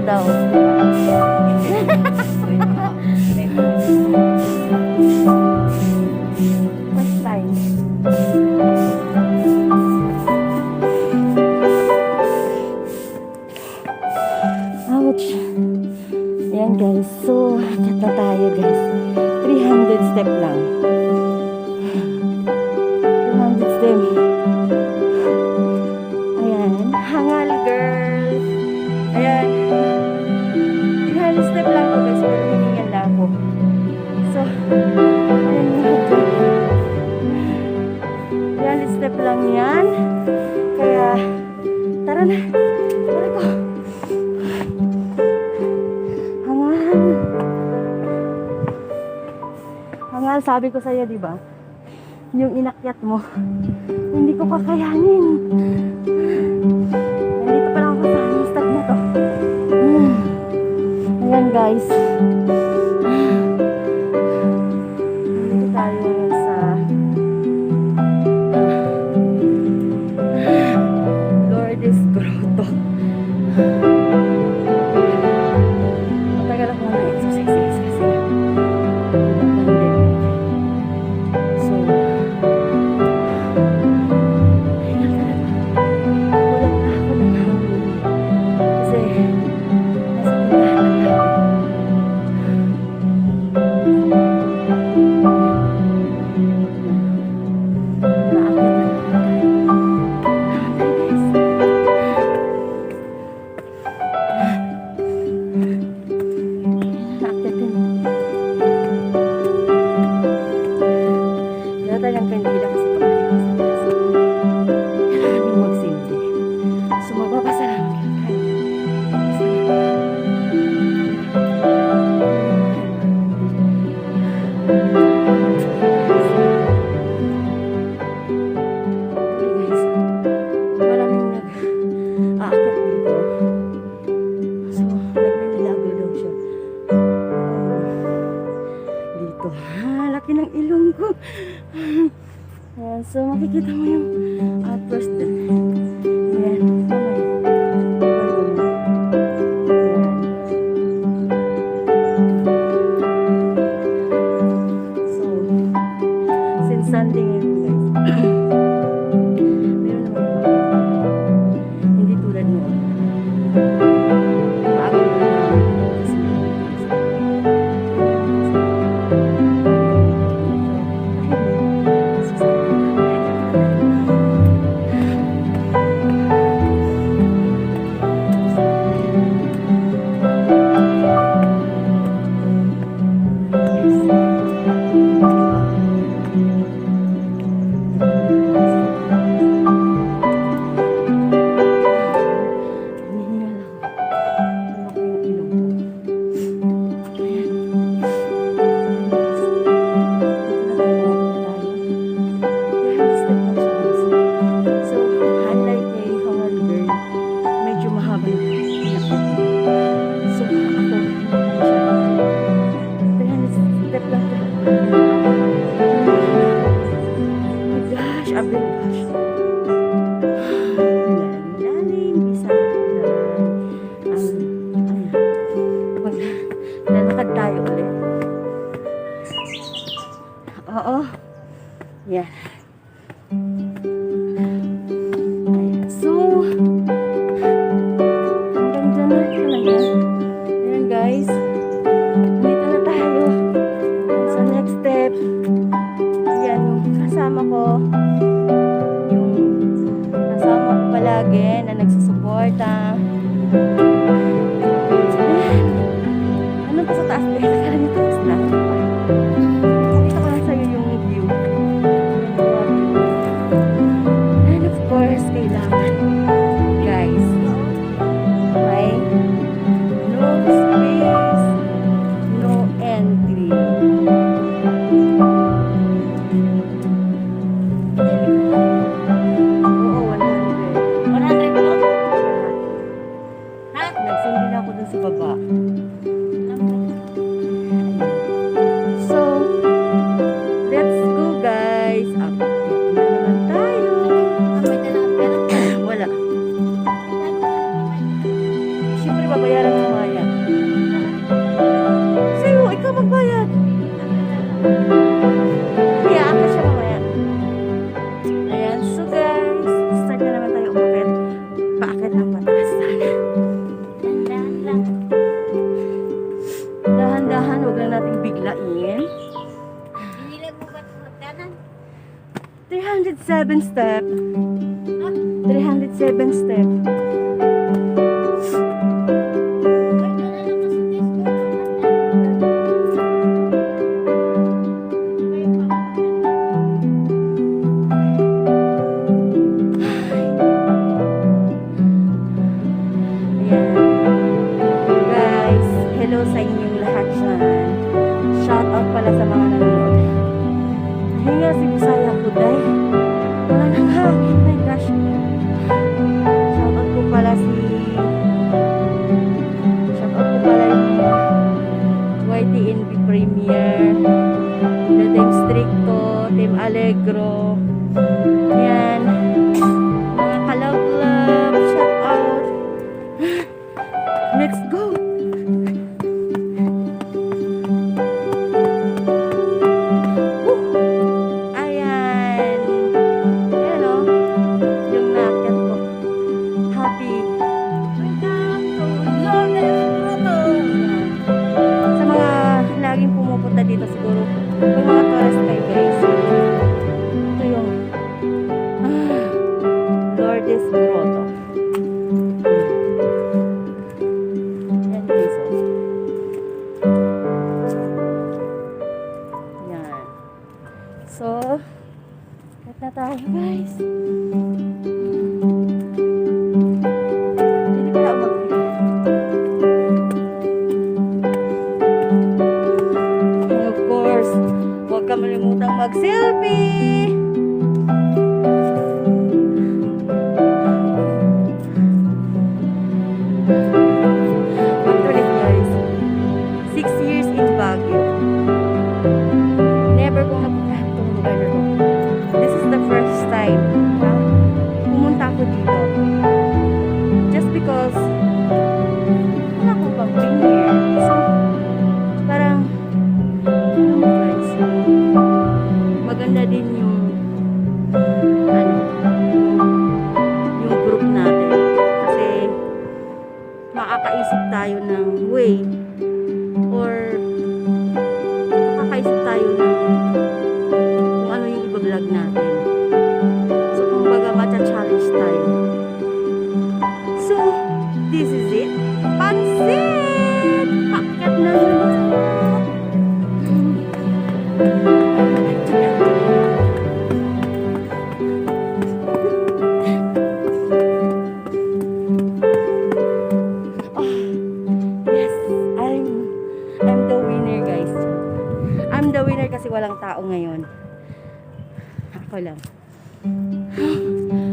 Daw. First time. Ouch. Ayan guys. So, akyat na tayo guys. 300 step lang. 300 step. Ayan. Hangal girls. Ayan. 300 step lang po guys, pero hiningal na ako. So, ayan nga. 300 step lang yan. Kaya, tara na. Tara ko. Hangal. Hangal, sabi ko sa'yo, diba? Yung inakyat mo, hindi ko kakayanin. Nandito pa lang ako sa step na to. Ayan guys, dito tayo ngayon sa Lourdes Grotto. Matagal ako na exercise kasi pandemic. So, ayan talaga. Kulang na ako ng hangin. Kasi nasa tindahan lang ako. Tayang kandila kasi pagkalipas sa taas. Kailangan yung magsindi. So, magpapasalamat lang tayo. Okay guys, maraming nag-aakyat dito. So, nagmimilago daw siya. Dito. Laki ng ilong ko. Ayan, so makikita mo yung outburst din. Ayan, kamay. So, since Sunday ngayon guys, meron naman ako. Hindi tulad mo. Maaga mo lang kasi lalakad tayo ulit. Oo. Yan. Ayan. So, hanggang dyan na talaga. Ayan guys. Dito na tayo. Sa next step. Yan yung kasama ko. Yung kasama ko palagi na nagsusuporta. Ano pa sa taas? Nakakala niyo taas na. Pakita ko lang sa'yo yung view. 307 step. 307 step. Guys, hello sa inyong lahat dyan. Shout out pala sa mga nanonood. Nahinga si Bisaya ko, day. Wala nang hangin. My gosh. Shout out ko pala yung YTNB Premier, the Team Stricto, Team Allegro. Yan. Mga kalab-lab. Shout out. Let's go! Ayan. Ayan o. Yung nakit ko. Happy. Sa mga laging pumupunta dito siguro, yung mga tourist kayo guys. Ito yung Lourdes Grotto. Yan guys. Yan. So, cut na tayo guys. Hindi pala and of course, huwag ka malimutang mag-selfie! Actually guys, 6 years in Baguio. Never kong napuntahan itong lugar na to. This is the first time na pumunta ako dito. Just because wala akong pag-premier. So, parang ano mo guys, maganda din yung yung group natin. Kasi makakaisip tayo ng way or makakaisip tayo ng kung ano yung iba-vlog natin. So, kumbaga, matcha-challenge tayo. So, this is it. Pansit! Paket na naman! Oh, yes, I'm the winner guys. I'm the winner kasi walang tao ngayon. Ako lang.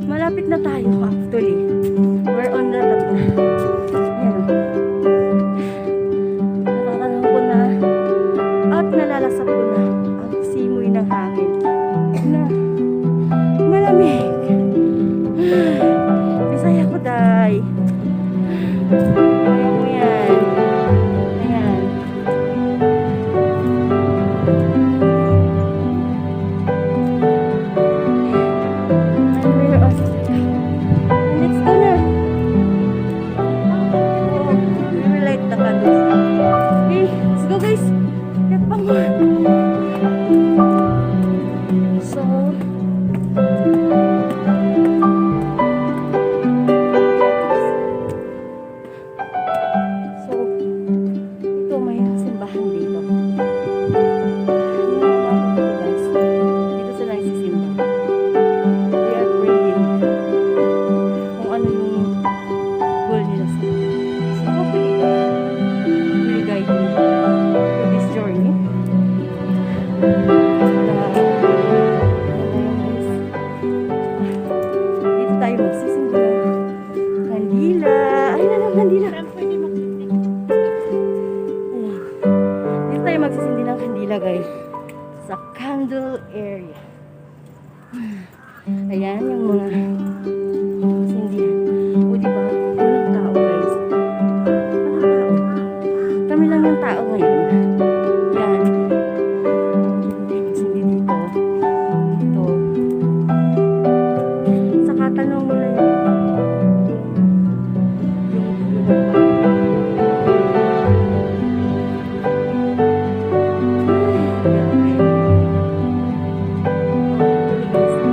Malapit na tayo actually. We're on the top na. Yan. Natatanong ko na at nalalasap ko na ang simoy ng hangin na malamig. Bisaya ko day. Kaya mo yan. Ayan. And we're on. Let's go na. Oh, we will light the candles. Okay, let's go guys. Get pa more. So, ito may simbahan dito. Yung mga bata dito guys, dito sila nagsisimba. They are praying kung ano yung goal nila sa. So hopefully God will guide me to this journey. Dito tayo magsisimba. Kandila. Ay na lang kandila. Ayan. Dito tayo magsisindi ng kandila guys. Sa candle area. Ayan yung mga sindihan. O diba? Walang tao guys. Walang tao. Kami lang yung tao ngayon. Yan. Magsindi dito. Dito. Saka tanong mo na grabe. Actually guys,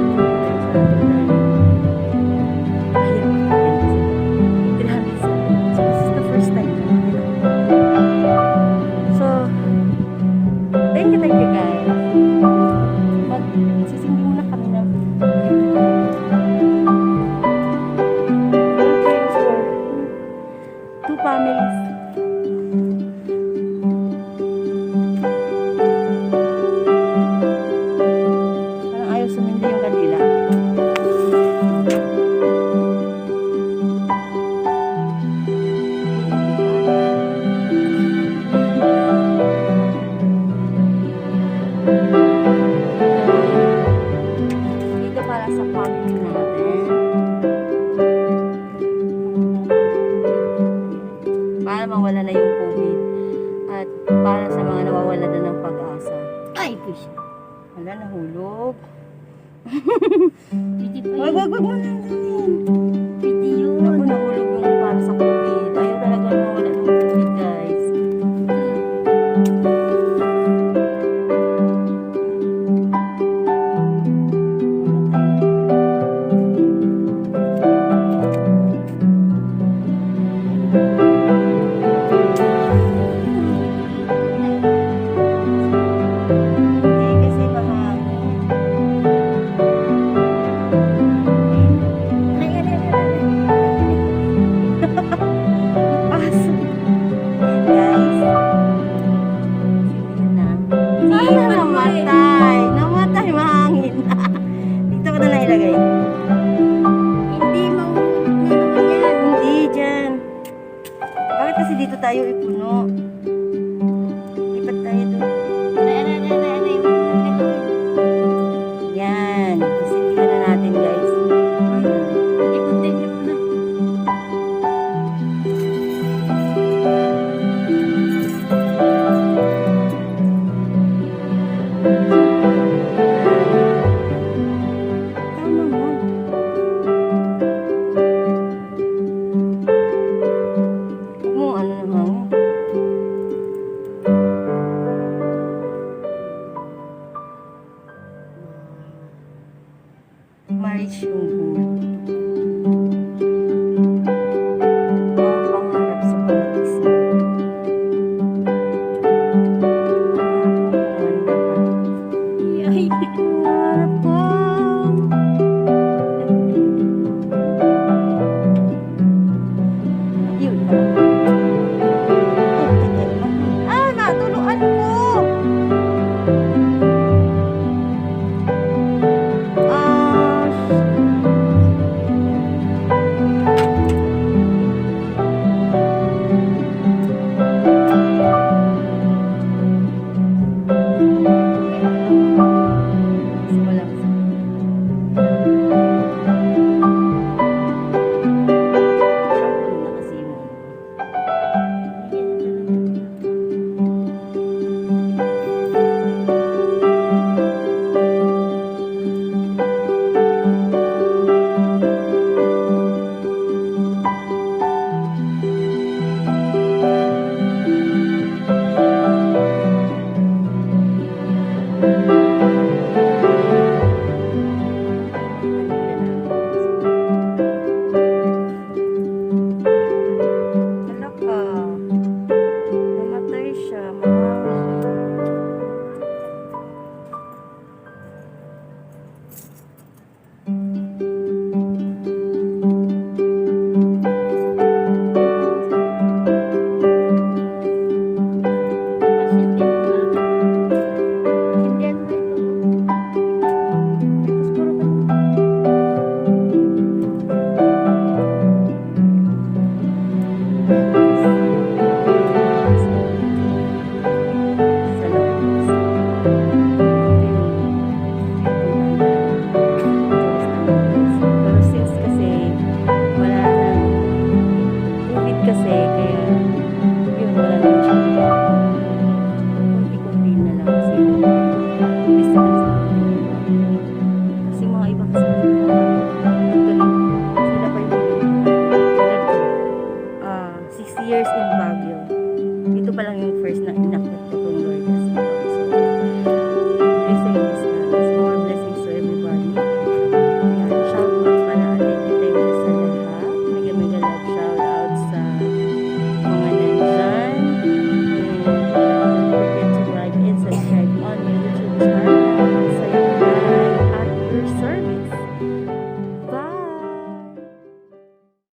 sa family natin. Para mawala na yung COVID. At para sa mga nawawala na ng pag-asa. Ay, push. Wala, nahulog. Pwede pa Wag, yun. wag, wag mo na dalhin. Pwede yun. Ako, nahulog yung para sa COVID. Ayaw talaga mawala ng COVID, guys. Hindi, kasi mahangin. Ay, ay, ay, ay, ay. Paso. Guys. Sige na. Sana namatay. Namatay, mahangin. Dito ko na nailagay. Hindi, mahulog na naman yan. Hindi, dyan. Bakit kasi dito tayo ipuno? Lipat tayo doon. Ay, ay, ay, ay, ay, ay. Yan. Isindihan na natin, guys. Ikutin niyo muna. Tama mo. Huwag mo ano ng hangin. Marriage yung goal.